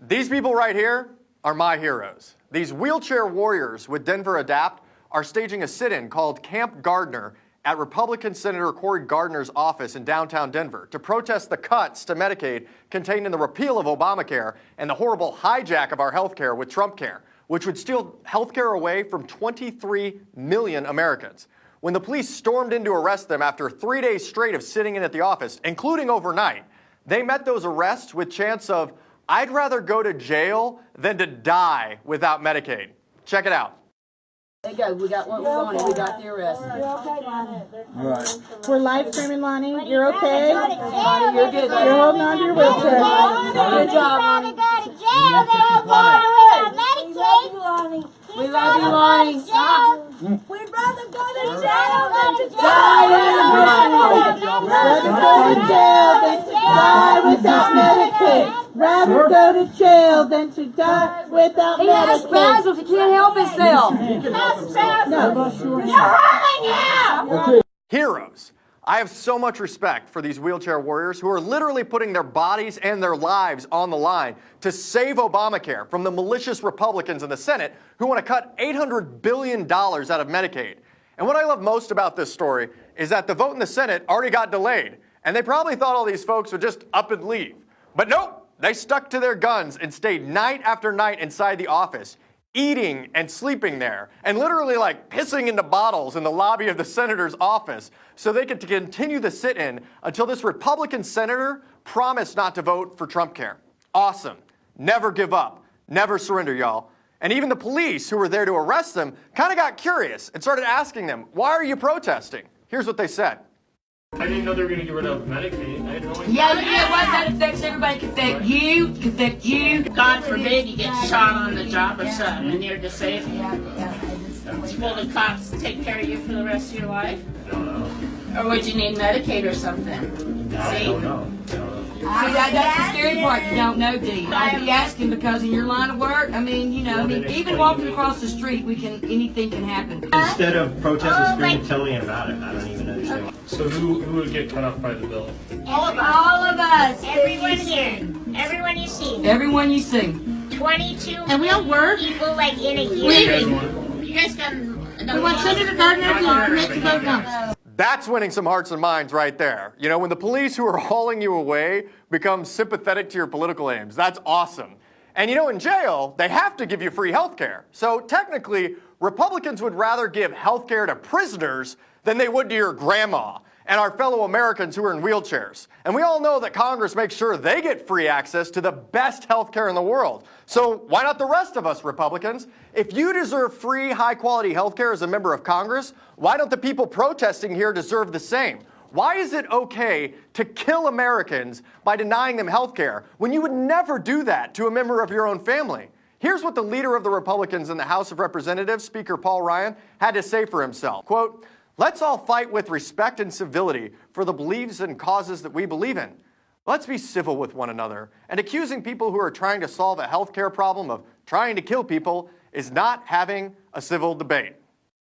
These people right here are my heroes. These wheelchair warriors with Denver Adapt are staging a sit-in called Camp Gardner at Republican Senator Cory Gardner's office in downtown Denver to protest the cuts to Medicaid contained in the repeal of Obamacare and the horrible hijack of our health care with Trump Care, which would steal health care away from 23 million Americans. When the police stormed in to arrest them after 3 days straight of sitting in at the office, including overnight, they met those arrests with chants of, "I'd rather go to jail than to die without Medicaid." Check it out. There you go. We got what we wanted. We got the arrest. You're okay, Lonnie. All right. We're live streaming, Lonnie. You're okay? Lonnie, you're good. You're holding on to your wheelchair. Good job, Lonnie. Go to jail, then Medicaid. We love you, Lonnie. Stop. We'd rather go to jail than to Die without Medicaid. Rather go to jail than to die without He has Medicaid. spasms. He can't help himself. You're hurting now. Heroes. I have so much respect for these wheelchair warriors who are literally putting their bodies and their lives on the line to save Obamacare from the malicious Republicans in the Senate who want to cut $800 billion out of Medicaid. And what I love most about this story is that the vote in the Senate already got delayed, and they probably thought all these folks would just up and leave. But nope, they stuck to their guns and stayed night after night inside the office, eating and sleeping there, and literally like pissing into bottles in the lobby of the senator's office so they could continue the sit-in until this Republican senator promised not to vote for Trump Care. Awesome. Never give up. Never surrender, y'all. And even the police who were there to arrest them kind of got curious and started asking them, "Why are you protesting?" Here's what they said. I didn't know they were going to get rid of Medicaid. I had no idea. Yeah, what that affects everybody. Can affect you. Can affect you. God forbid you get shot on the job or something and you're disabled. Will the cops take care of you for the rest of your life? I don't know. Or would you need Medicaid or something? I See? don't know. See, that's the scary part. You don't know, do you? I'd be asking because in your line of work, even walking across the street, anything can happen. Instead of protesting, screaming, tell me about it. I don't even understand. So who would get cut off by the bill? All of us. Everyone here. Everyone you see. Everyone you see. 22 And we all work. people like in a year. You guys got We want Senator Gardner to vote no. That's winning some hearts and minds right there. You know, when the police who are hauling you away become sympathetic to your political aims, that's awesome. And you know, in jail, they have to give you free health care. So technically, Republicans would rather give health care to prisoners than they would to your grandma and our fellow Americans who are in wheelchairs. And we all know that Congress makes sure they get free access to the best health care in the world. So why not the rest of us, Republicans? If you deserve free, high-quality health care as a member of Congress, why don't the people protesting here deserve the same? Why is it okay to kill Americans by denying them health care when you would never do that to a member of your own family? Here's what the leader of the Republicans in the House of Representatives, Speaker Paul Ryan, had to say for himself. Quote, "Let's all fight with respect and civility for the beliefs and causes that we believe in. Let's be civil with one another, and accusing people who are trying to solve a health care problem of trying to kill people is not having a civil debate."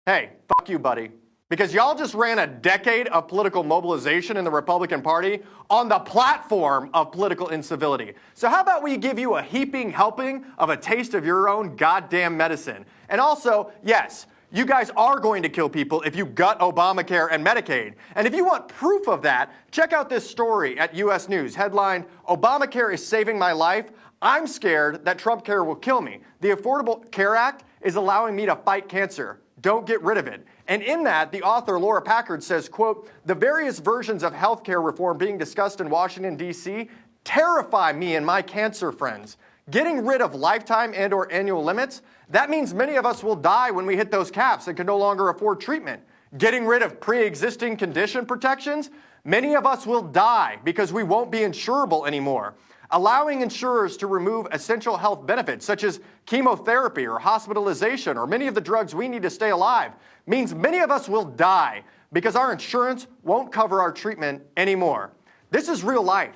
Hey, fuck you, buddy. Because y'all just ran a decade of political mobilization in the Republican Party on the platform of political incivility. So how about we give you a heaping helping of a taste of your own goddamn medicine? And also, yes, you guys are going to kill people if you gut Obamacare and Medicaid. And if you want proof of that, check out this story at US News, headlined, "Obamacare is saving my life. I'm scared that Trump Care will kill me. The Affordable Care Act is allowing me to fight cancer. Don't get rid of it." And in that, the author, Laura Packard, says, quote, "The various versions of health care reform being discussed in Washington, D.C. terrify me and my cancer friends. Getting rid of lifetime and or annual limits, that means many of us will die when we hit those caps and can no longer afford treatment. Getting rid of pre-existing condition protections, many of us will die because we won't be insurable anymore. Allowing insurers to remove essential health benefits such as chemotherapy or hospitalization or many of the drugs we need to stay alive means many of us will die because our insurance won't cover our treatment anymore. This is real life.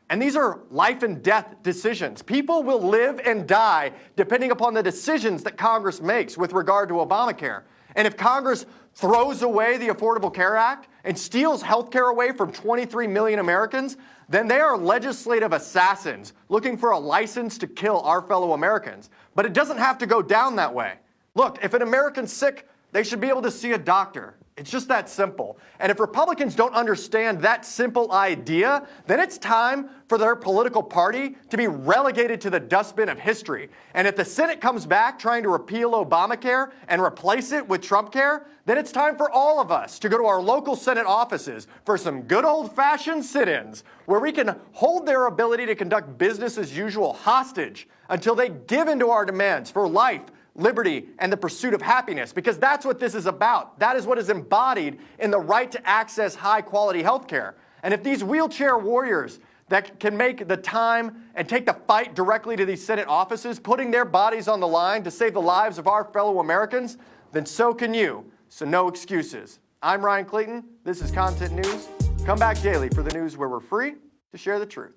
And these are life and death decisions. People will live and die depending upon the decisions that Congress makes with regard to Obamacare. And if Congress throws away the Affordable Care Act and steals health care away from 23 million Americans, then they are legislative assassins looking for a license to kill our fellow Americans. But it doesn't have to go down that way. Look, if an American's sick, they should be able to see a doctor. It's just that simple. And if Republicans don't understand that simple idea, then it's time for their political party to be relegated to the dustbin of history. And if the Senate comes back trying to repeal Obamacare and replace it with Trumpcare, then it's time for all of us to go to our local Senate offices for some good old-fashioned sit-ins where we can hold their ability to conduct business as usual hostage until they give in to our demands for life, liberty, and the pursuit of happiness, because that's what this is about. That is what is embodied in the right to access high-quality health care. And if these wheelchair warriors that can make the time and take the fight directly to these Senate offices, putting their bodies on the line to save the lives of our fellow Americans, then so can you. So no excuses. I'm Ryan Clayton. This is Content News. Come back daily for the news where we're free to share the truth.